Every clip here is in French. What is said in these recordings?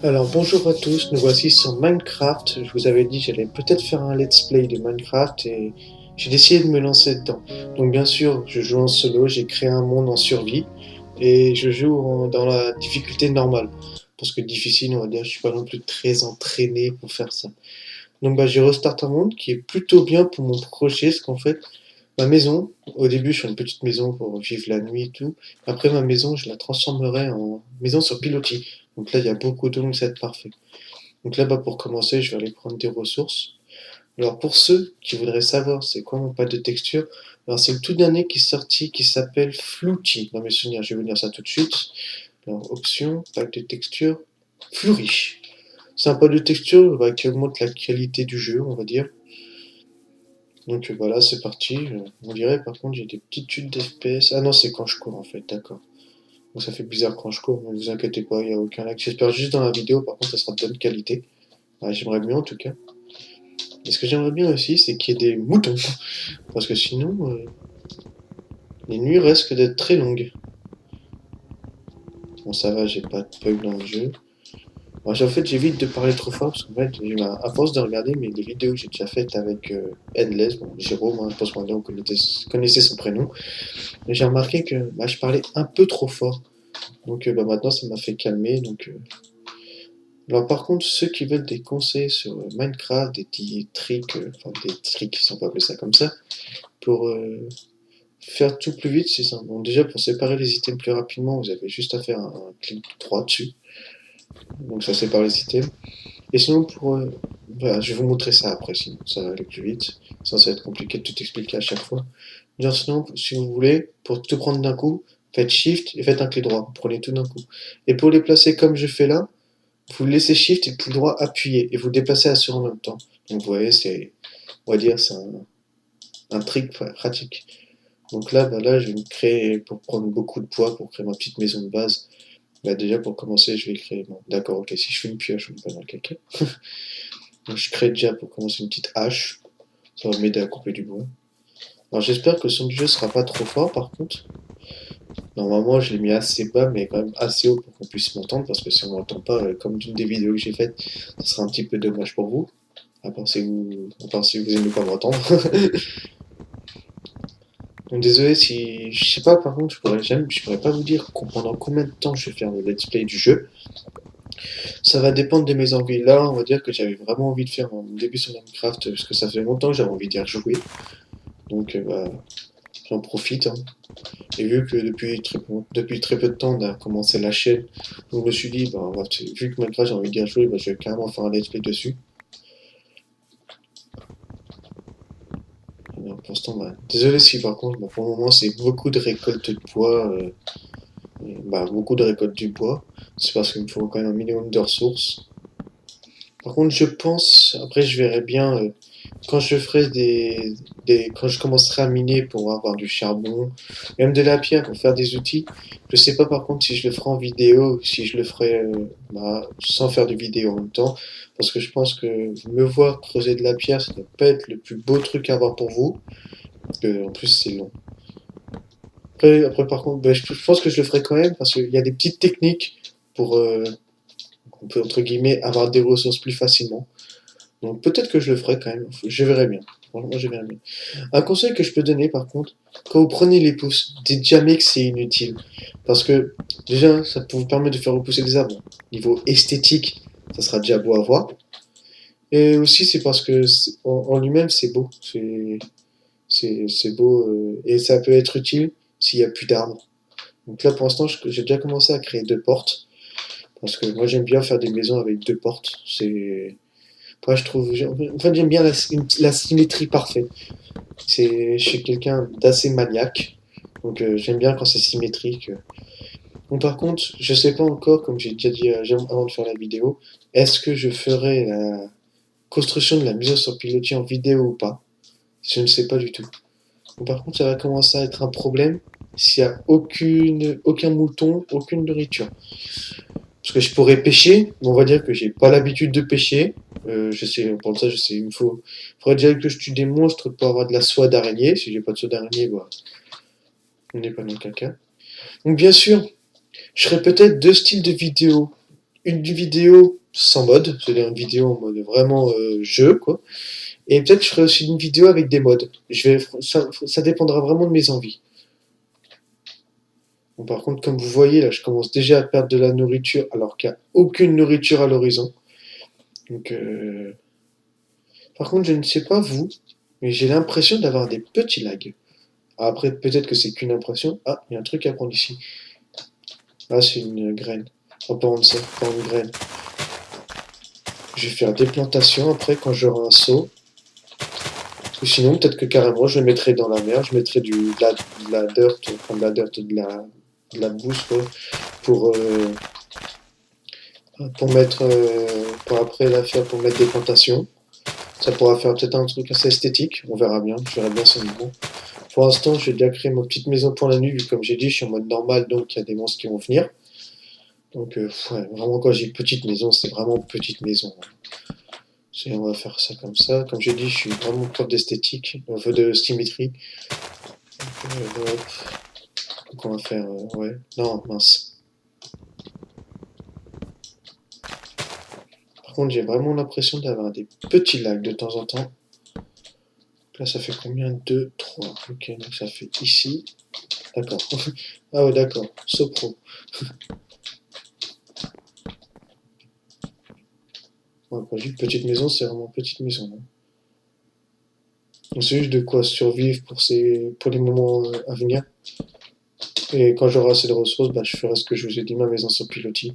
Alors bonjour à tous, nous voici sur Minecraft. Je vous avais dit que j'allais peut-être faire un let's play de Minecraft et j'ai décidé de me lancer dedans. Donc bien sûr, je joue en solo, j'ai créé un monde en survie et je joue dans la difficulté normale. Parce que difficile, on va dire, je suis pas non plus très entraîné pour faire ça. Donc bah j'ai restart un monde qui est plutôt bien pour mon projet, parce qu'en fait, ma maison, au début je suis une petite maison pour vivre la nuit et tout. Après ma maison, je la transformerai en maison sur pilotis. Donc là, il y a beaucoup d'eau, donc ça va être parfait. Donc là, bah, pour commencer, je vais aller prendre des ressources. Alors pour ceux qui voudraient savoir c'est quoi mon pack de texture, alors c'est le tout dernier qui est sorti qui s'appelle Flouty. Dans mes souvenirs, je vais vous dire ça tout de suite. Alors option, pack de texture, Flourish. C'est un pack de texture bah, qui augmente la qualité du jeu, on va dire. Donc voilà, c'est parti. On dirait par contre j'ai des petites chutes d'FPS. Ah non, c'est quand je cours en fait, d'accord. Donc ça fait bizarre quand je cours, ne vous inquiétez pas, il n'y a aucun lag. J'espère juste dans la vidéo, par contre ça sera de bonne qualité. Ah, j'aimerais mieux en tout cas. Et ce que j'aimerais bien aussi, c'est qu'il y ait des moutons. Parce que sinon, les nuits risquent d'être très longues. Bon, ça va, j'ai pas de bug dans le jeu. Bon, en fait, j'évite de parler trop fort parce qu'en fait, à force de regarder les vidéos que j'ai déjà faites avec Endless, bon, Jérôme, hein, post vous connaissez son prénom, mais j'ai remarqué que bah, je parlais un peu trop fort. Donc bah, maintenant, ça m'a fait calmer. Alors par contre, ceux qui veulent des conseils sur Minecraft, des petits tricks, enfin des tricks, si on peut appeler ça comme ça, pour faire tout plus vite, c'est simple. Bon, déjà, pour séparer les items plus rapidement, vous avez juste à faire un clic droit dessus. Donc ça sépare les items. Et sinon, voilà, je vais vous montrer ça après, sinon ça va aller plus vite. Ça va être compliqué de tout expliquer à chaque fois. Genre, sinon, si vous voulez, pour tout prendre d'un coup, faites Shift et faites un clic droit. Vous prenez tout d'un coup. Et pour les placer comme je fais là, vous laissez Shift et clic droit appuyé et vous déplacez à sur en même temps. Donc vous voyez, on va dire, c'est un trick pratique. Donc là, bah là, je vais me créer, pour prendre beaucoup de poids, pour créer ma petite maison de base. Bah déjà, pour commencer, je vais créer, bon, d'accord, ok, si je fais une pioche, on est pas dans le caca. Donc je crée déjà, pour commencer, une petite hache. Ça va m'aider à couper du bois. Alors j'espère que le son du jeu sera pas trop fort, par contre. Normalement, je l'ai mis assez bas, mais quand même assez haut pour qu'on puisse m'entendre, parce que si on m'entend pas, comme d'une des vidéos que j'ai faites, ça sera un petit peu dommage pour vous. À part si vous aimez pas m'entendre. Donc désolé si, je sais pas, par contre, je pourrais pas vous dire pendant combien de temps je vais faire le let's play du jeu. Ça va dépendre de mes envies. Là, on va dire que j'avais vraiment envie de faire un début sur Minecraft, parce que ça fait longtemps que j'avais envie d'y rejouer. Donc, bah, j'en profite, hein. Et vu que depuis très peu de temps, on a commencé la chaîne, donc je me suis dit, bah, vu que Minecraft j'ai envie d'y rejouer, bah, je vais carrément faire un let's play dessus. Alors, pour l'instant, bah, désolé si par contre, bah, pour le moment, c'est beaucoup de récolte de bois, bah, beaucoup de récolte du bois. C'est parce qu'il me faut quand même un minimum de ressources. Par contre, je pense, après, je verrai bien quand je ferai quand je commencerai à miner pour avoir du charbon, même de la pierre pour faire des outils. Je sais pas par contre si je le ferai en vidéo, ou si je le ferai bah, sans faire de vidéo en même temps, parce que je pense que me voir creuser de la pierre, ça doit pas être le plus beau truc à avoir pour vous. En plus, c'est long. Après par contre, bah, je pense que je le ferai quand même parce qu'il y a des petites techniques pour, on peut entre guillemets avoir des ressources plus facilement. Donc peut-être que je le ferai quand même. Je verrai bien. Franchement, je verrai bien. Un conseil que je peux donner par contre, quand vous prenez les pousses, dites jamais que c'est inutile. Parce que déjà, ça vous permet de faire repousser des arbres. Niveau esthétique, ça sera déjà beau à voir. Et aussi, c'est parce que en lui-même, c'est beau. C'est beau. Et ça peut être utile s'il n'y a plus d'arbres. Donc là, pour l'instant, j'ai déjà commencé à créer deux portes. Parce que moi, j'aime bien faire des maisons avec deux portes. Moi, en fait, j'aime bien la symétrie parfaite. Je suis quelqu'un d'assez maniaque, donc j'aime bien quand c'est symétrique. Bon, par contre, je sais pas encore, comme j'ai déjà dit avant de faire la vidéo, est-ce que je ferai la construction de la maison sur pilotis en vidéo ou pas? Je ne sais pas du tout. Bon, par contre, ça va commencer à être un problème s'il n'y a aucun mouton, aucune nourriture. Parce que je pourrais pêcher, mais on va dire que j'ai pas l'habitude de pêcher. Je sais, pour ça, je sais, faudrait déjà que je tue des monstres pour avoir de la soie d'araignée. Si j'ai pas de soie d'araignée, bah, on n'est pas dans le caca. Donc bien sûr, je ferai peut-être deux styles de vidéos. une vidéo sans mode, c'est-à-dire une vidéo en mode vraiment jeu, quoi. Et peut-être je ferai aussi une vidéo avec des mods. Ça dépendra vraiment de mes envies. Bon, par contre, comme vous voyez, là, je commence déjà à perdre de la nourriture alors qu'il n'y a aucune nourriture à l'horizon. Donc, par contre, je ne sais pas vous, mais j'ai l'impression d'avoir des petits lags. Après, peut-être que c'est qu'une impression. Ah, il y a un truc à prendre ici. Ah, c'est une graine. On peut prendre ça, prendre une graine. Je vais faire des plantations après quand j'aurai un seau. Ou sinon, peut-être que carrément, je le mettrai dans la mer. Je mettrai de la dirt, enfin de la dirt, de la bouse, quoi, pour, euh, pour mettre, pour après la faire, pour mettre des plantations. Ça pourra faire peut-être un truc assez esthétique. On verra bien. Je verrai bien si c'est bon. Pour l'instant, j'ai déjà créé ma petite maison pour la nuit, vu comme j'ai dit, je suis en mode normal, donc il y a des monstres qui vont venir. Donc, ouais, vraiment, quand j'ai petite maison, c'est vraiment petite maison. On va faire ça comme ça. Comme j'ai dit, je suis vraiment prof d'esthétique, de symétrie. Hop. Donc, on va faire, ouais. Non, mince. Par contre, j'ai vraiment l'impression d'avoir des petits lags de temps en temps. Là, ça fait combien? 2, 3. Ok, donc ça fait ici. D'accord. Ah ouais, d'accord. Sopro. Ouais, quand je dis petite maison, c'est vraiment petite maison, hein. Donc c'est juste de quoi survivre pour les moments à venir. Et quand j'aurai assez de ressources, bah, je ferai ce que je vous ai dit, ma maison sans pilotis.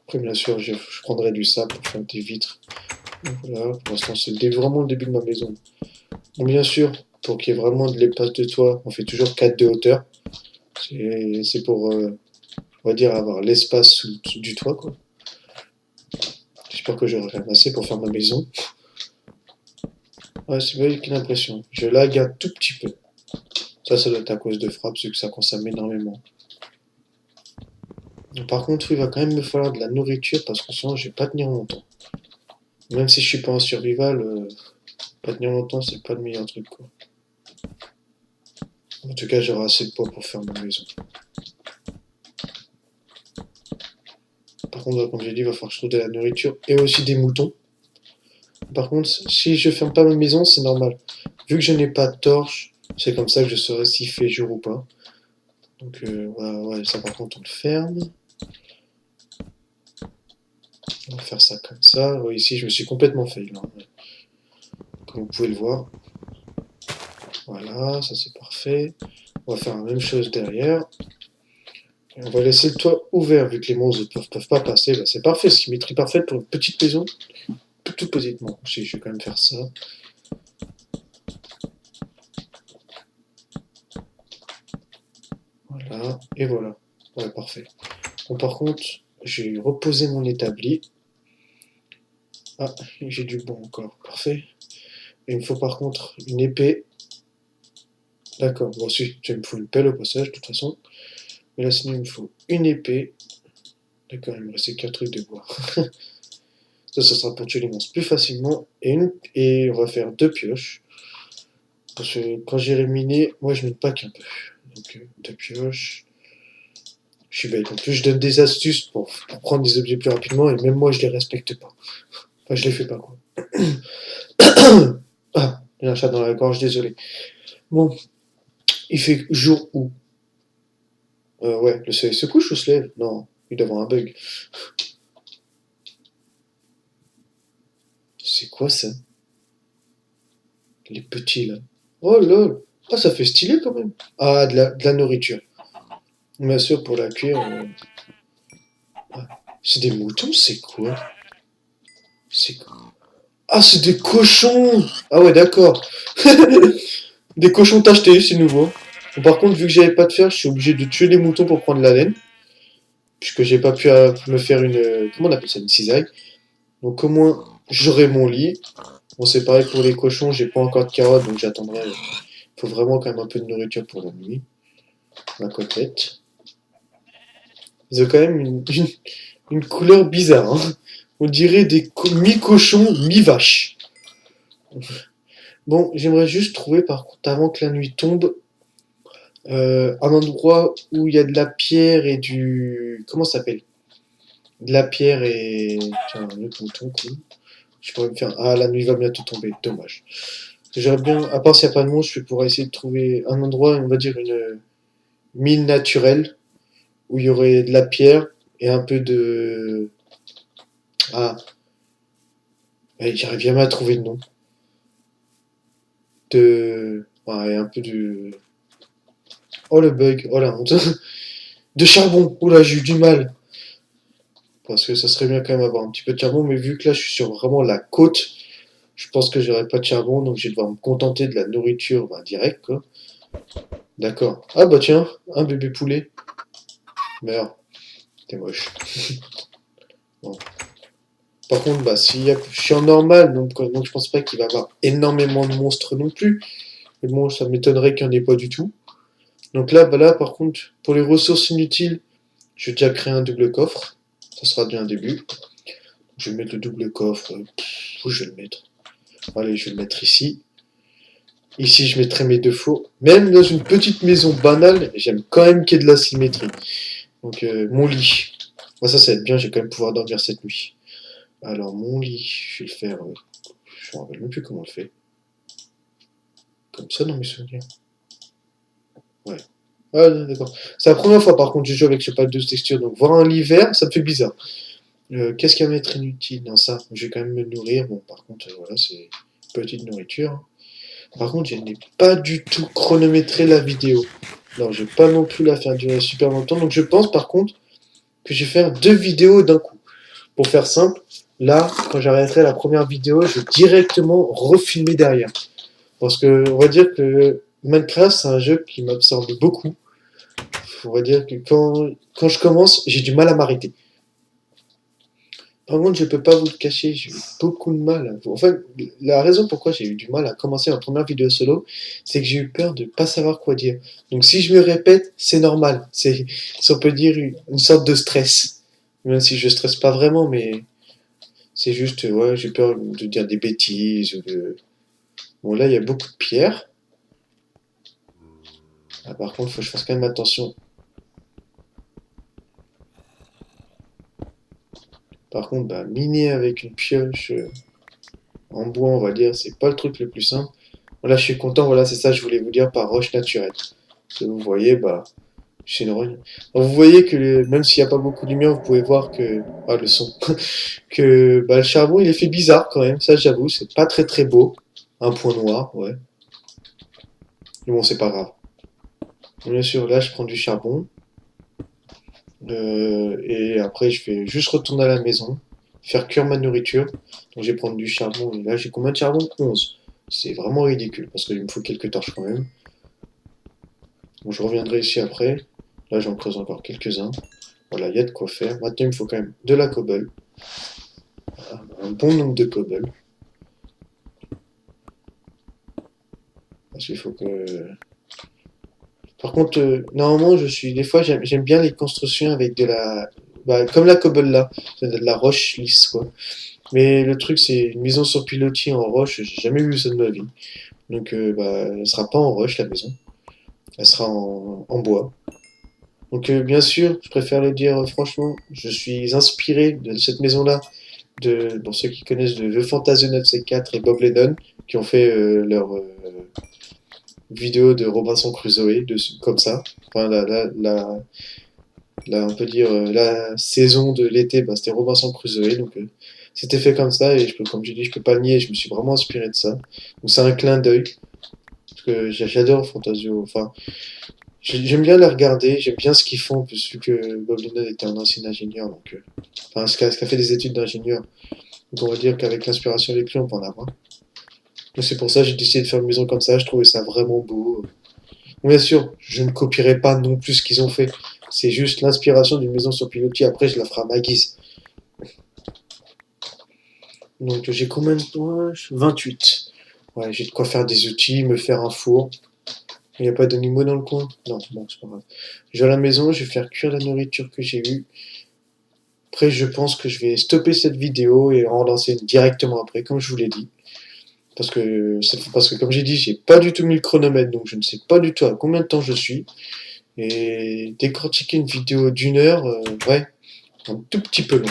Après, bien sûr, je prendrai du sable pour faire des vitres. Donc voilà, pour l'instant, c'est vraiment le début de ma maison. Bon, bien sûr, pour qu'il y ait vraiment de l'espace de toit, on fait toujours 4 de hauteur. C'est pour, on va dire, avoir l'espace sous du toit, quoi. J'espère que j'aurai quand même assez pour faire ma maison. Ouais, c'est vrai qu'une impression. Je lag un tout petit peu. Ça doit être à cause de frappe, c'est que ça consomme énormément. Par contre, il va quand même me falloir de la nourriture parce que sinon, je vais pas tenir longtemps. Même si je suis pas en survival, pas tenir longtemps, c'est pas le meilleur truc, quoi. En tout cas, j'aurai assez de poids pour faire ma maison. Par contre, comme j'ai dit, il va falloir que je trouve de la nourriture et aussi des moutons. Par contre, si je ferme pas ma maison, c'est normal. Vu que je n'ai pas de torche, c'est comme ça que je saurai s'il fait jour ou pas. Donc, ouais, ça par contre, on le ferme. On va faire ça comme ça. Ouais, ici, je me suis complètement fail, hein. Comme vous pouvez le voir. Voilà, ça c'est parfait. On va faire la même chose derrière. Et on va laisser le toit ouvert vu que les monstres ne peuvent pas passer. Bah, c'est parfait, symétrie parfaite pour une petite maison. Toute petitement. Si, je vais quand même faire ça. Voilà, et voilà. Ouais, parfait. Bon, par contre, j'ai reposé mon établi. Ah, j'ai du bon encore. Parfait. Et il me faut par contre une épée. D'accord, bon, si, il me faut une pelle au passage, de toute façon. Mais là, sinon, il me faut une épée. D'accord, il me reste qu'un truc de bois. Ça sera pour tuer les monstres plus facilement. Et on va faire deux pioches. Parce que quand j'irai miner, moi je mine pas qu'un peu. Donc deux pioches. Je suis bête. En plus, je donne des astuces pour prendre des objets plus rapidement et même moi je les respecte pas. Enfin, je les fais pas quoi. Ah, j'ai un chat dans la gorge, désolé. Bon, il fait jour où ouais, le soleil se couche ou se lève? Non, il doit y avoir un bug. C'est quoi ça? Les petits là. Oh lol. Ah, ça fait stylé quand même. Ah, de la nourriture. Bien sûr, pour la cuire. Ah, c'est des moutons, c'est quoi? C'est quoi? Ah, c'est des cochons! Ah ouais, d'accord. Des cochons tachetés, c'est nouveau. Bon, par contre, vu que j'avais pas de fer, je suis obligé de tuer les moutons pour prendre la laine. Puisque j'ai pas pu me faire une. Comment on appelle ça? Une cisaille. Donc au moins, j'aurai mon lit. Bon, c'est pareil pour les cochons, j'ai pas encore de carottes, donc j'attendrai. Il faut vraiment quand même un peu de nourriture pour la nuit. Ma côtelette. Ils ont quand même une couleur bizarre, hein. On dirait des mi-cochons, mi-vaches. Bon, j'aimerais juste trouver par contre, avant que la nuit tombe, un endroit où il y a de la pierre et du... Comment ça s'appelle? de la pierre et... Tiens, un autre bouton, cool. Je pourrais me faire... Ah, la nuit va bientôt tomber, dommage. J'aurais bien... À part s'il n'y a pas de monstre, je pourrais essayer de trouver un endroit, on va dire une mine naturelle, où il y aurait de la pierre et un peu de... Ah, j'arrive jamais à trouver le nom. De... Ouais, un peu de... Oh le bug, oh la honte. De charbon, oula, j'ai eu du mal. Parce que ça serait bien quand même avoir un petit peu de charbon, mais vu que là je suis sur vraiment la côte, je pense que j'aurai pas de charbon, donc je vais devoir me contenter de la nourriture bah, direct, quoi. D'accord. Ah bah tiens, un bébé poulet. Meurs, t'es moche. Bon. Par contre, bah, je suis en normal, donc je pense pas qu'il va y avoir énormément de monstres non plus. Mais bon, ça m'étonnerait qu'il n'y en ait pas du tout. Donc là, bah là, par contre, pour les ressources inutiles, je vais déjà créer un double coffre. Ça sera déjà un début. Je vais mettre le double coffre. Où je vais le mettre? Allez, je vais le mettre ici. Ici, je mettrai mes deux fours. Même dans une petite maison banale, j'aime quand même qu'il y ait de la symétrie. Donc, mon lit. Moi, ça va être bien, je vais quand même pouvoir dormir cette nuit. Alors, mon lit, je vais le faire... je me rappelle même plus comment on le fait. Comme ça, dans mes souvenirs. Ouais. Ah, d'accord. C'est la première fois, par contre, que je joue avec ce pack de texture. Donc, voir un lit vert, ça me fait bizarre. Qu'est-ce qu'il y a à mettre inutile dans ça? Je vais quand même me nourrir. Bon, par contre, voilà, c'est petite nourriture. Par contre, je n'ai pas du tout chronométré la vidéo. Non, je vais pas non plus la faire durer super longtemps. Donc, je pense, par contre, que je vais faire deux vidéos d'un coup. Pour faire simple, là, quand j'arrêterai la première vidéo, je vais directement refilmer derrière. Parce que, on va dire que Minecraft, c'est un jeu qui m'absorbe beaucoup. On va dire que quand je commence, j'ai du mal à m'arrêter. Par contre, je peux pas vous le cacher, j'ai eu beaucoup de mal. En fait, la raison pourquoi j'ai eu du mal à commencer ma première vidéo solo, c'est que j'ai eu peur de pas savoir quoi dire. Donc si je me répète, c'est normal. C'est, si on peut dire, une sorte de stress. Même si je stresse pas vraiment, mais c'est juste, ouais, j'ai peur de dire des bêtises ou de... Bon, là, il y a beaucoup de pierres. Ah, par contre, faut que je fasse quand même attention. Par contre, bah, miner avec une pioche en bois, on va dire, c'est pas le truc le plus simple. Voilà, je suis content, voilà, c'est ça que je voulais vous dire par roche naturelle. Parce que vous voyez, bah, c'est une roche. Vous voyez que même s'il n'y a pas beaucoup de lumière, vous pouvez voir que, ah, le son, que bah, le charbon, il est fait bizarre quand même, ça j'avoue, c'est pas très très beau. Un point noir, ouais. Mais bon, c'est pas grave. Bien sûr, là, je prends du charbon. Et après, je vais juste retourner à la maison, faire cuire ma nourriture. Donc, je vais prendre du charbon. Et là, j'ai combien de charbon? 11. C'est vraiment ridicule parce qu'il me faut quelques torches quand même. Bon, je reviendrai ici après. Là, j'en creuse encore quelques-uns. Voilà, il y a de quoi faire. Maintenant, il me faut quand même de la cobble. Voilà, un bon nombre de cobble. Parce qu'il faut que... Par contre, normalement, des fois, j'aime bien les constructions avec de la... Bah, comme la cobble là. C'est de la roche lisse, quoi. Mais le truc, c'est une maison sur pilotis en roche. J'ai jamais vu ça de ma vie. Donc, bah, elle sera pas en roche, la maison. Elle sera en bois. Donc bien sûr, je préfère le dire franchement, je suis inspiré de cette maison-là, pour ceux qui connaissent de The Fantasionaut C4 et Bob Lennon, qui ont fait leur vidéo de Robinson Crusoe, comme ça. Enfin, on peut dire, la saison de l'été, bah, c'était Robinson Crusoe, donc c'était fait comme ça, et comme je dis, je peux pas le nier, je me suis vraiment inspiré de ça. Donc c'est un clin d'œil, parce que j'adore Fantasio, enfin, j'aime bien les regarder, j'aime bien ce qu'ils font, vu que Bob Lennon était un ancien ingénieur, donc, enfin, ce qu'a fait des études d'ingénieur. Donc on va dire qu'avec l'inspiration avec lui, on peut en avoir. Donc c'est pour ça que j'ai décidé de faire une maison comme ça, je trouvais ça vraiment beau. Bon, bien sûr, je ne copierai pas non plus ce qu'ils ont fait. C'est juste l'inspiration d'une maison sur pilotis, après je la ferai à ma guise. Donc j'ai combien de points? 28. Ouais, j'ai de quoi faire des outils, me faire un four. Il n'y a pas d'animaux dans le coin? Non, bon, c'est pas grave. Je vais à la maison, je vais faire cuire la nourriture que j'ai eue. Après, je pense que je vais stopper cette vidéo et en relancer une directement après, comme je vous l'ai dit. Parce que comme j'ai dit, j'ai pas du tout mis le chronomètre, donc je ne sais pas du tout à combien de temps je suis. Et décortiquer une vidéo d'1 heure, ouais, un tout petit peu long.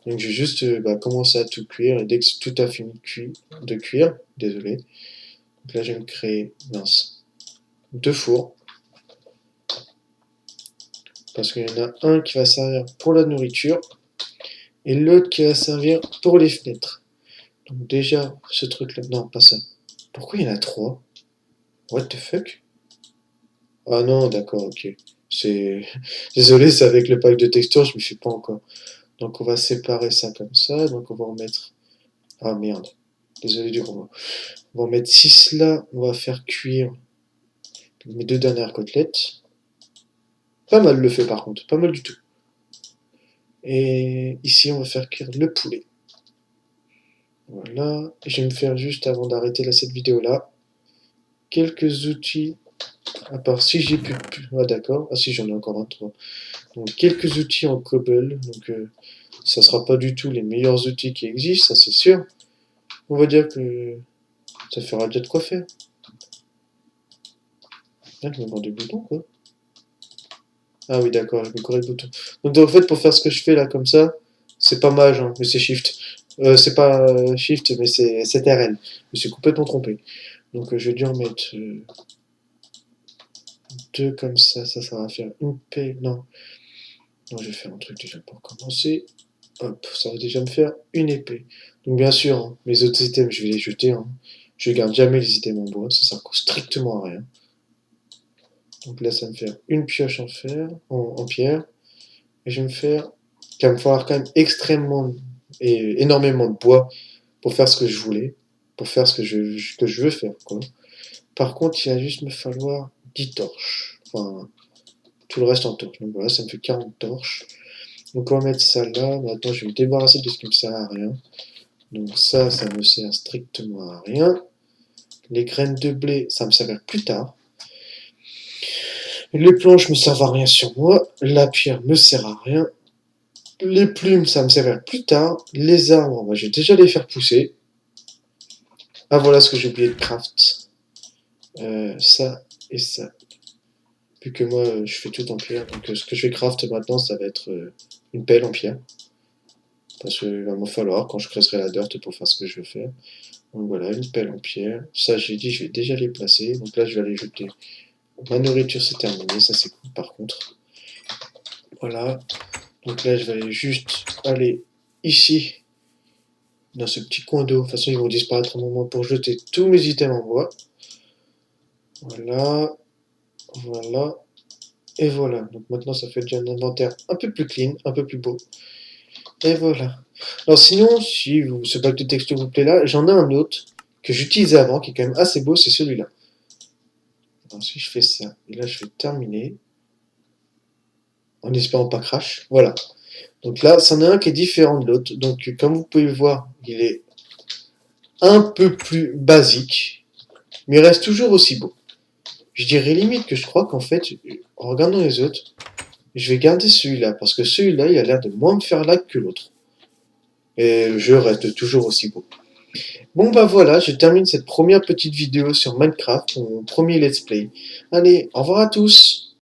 Donc je vais juste commencer à tout cuire, et dès que tout a fini de cuire, désolé. Donc là je vais me créer, deux fours. Parce qu'il y en a un qui va servir pour la nourriture, et l'autre qui va servir pour les fenêtres. Donc déjà, ce truc-là, non, pas ça. Pourquoi il y en a trois? What the fuck? Ah non, d'accord, ok. C'est... Désolé, c'est avec le pack de textures, je me fais pas encore. Donc on va séparer ça comme ça, donc on va en mettre... Ah merde, désolé du gros mot. On va en mettre 6 là, on va faire cuire mes deux dernières côtelettes. Pas mal le fait par contre, pas mal du tout. Et ici on va faire cuire le poulet. Voilà, et je vais me faire juste, avant d'arrêter cette vidéo là, quelques outils, à part si j'ai plus... Ah d'accord, ah si j'en ai encore 23. Donc quelques outils en cobble, donc ça sera pas du tout les meilleurs outils qui existent, ça c'est sûr. On va dire que ça fera déjà de quoi faire. Ah, je me prends des boutons quoi. Ah oui d'accord, je me corrige le bouton. Donc en fait pour faire ce que je fais là comme ça, c'est pas mage, hein, mais c'est shift. C'est pas shift, mais c'est RL. Je me suis complètement trompé. Donc je vais dû en mettre deux comme ça va faire une paix. Non. Non, je vais faire un truc déjà pour commencer. Hop, ça va déjà me faire une épée. Donc bien sûr, hein, mes autres items, je vais les jeter. Hein. Je garde jamais les items en bois, ça sert strictement à rien. Donc là, ça va me faire une pioche en fer, en pierre. Et je vais me faire... Il va me falloir quand même extrêmement et énormément de bois pour faire ce que je voulais. Pour faire ce que je veux faire, quoi. Par contre, il va juste me falloir 10 torches. Enfin, tout le reste en torches. Donc voilà, ça me fait 40 torches. Donc on va mettre ça là. Maintenant, je vais me débarrasser de ce qui me sert à rien. Donc ça me sert strictement à rien. Les graines de blé, ça me servira plus tard. Les planches me servent à rien sur moi. La pierre me sert à rien. Les plumes, ça me servira plus tard. Les arbres, je vais déjà les faire pousser. Ah voilà ce que j'ai oublié de craft. Ça et ça. Vu que moi, je fais tout en pierre. Donc ce que je vais craft maintenant, ça va être une pelle en pierre. Parce qu'il va m'en falloir quand je creuserai la dirt pour faire ce que je veux faire. Donc voilà, une pelle en pierre. Ça, j'ai dit, je vais déjà les placer. Donc là, je vais aller jeter. Ma nourriture, c'est terminé. Ça, c'est cool par contre. Voilà. Donc là, je vais aller juste aller ici, dans ce petit coin d'eau. De toute façon, ils vont disparaître un moment pour jeter tous mes items en bois. Voilà. Voilà. Et voilà. Donc maintenant, ça fait déjà un inventaire un peu plus clean, un peu plus beau. Et voilà. Alors sinon, si ce pack de texture vous plaît là, j'en ai un autre que j'utilisais avant, qui est quand même assez beau, c'est celui-là. Alors si je fais ça, et là je vais terminer, en espérant pas crash, voilà. Donc là, c'en est un qui est différent de l'autre, donc comme vous pouvez le voir, il est un peu plus basique, mais il reste toujours aussi beau. Je dirais limite que je crois qu'en fait, en regardant les autres, je vais garder celui-là, parce que celui-là, il a l'air de moins me faire lag que l'autre. Et le jeu reste toujours aussi beau. Bon bah voilà, je termine cette première petite vidéo sur Minecraft, mon premier let's play. Allez, au revoir à tous!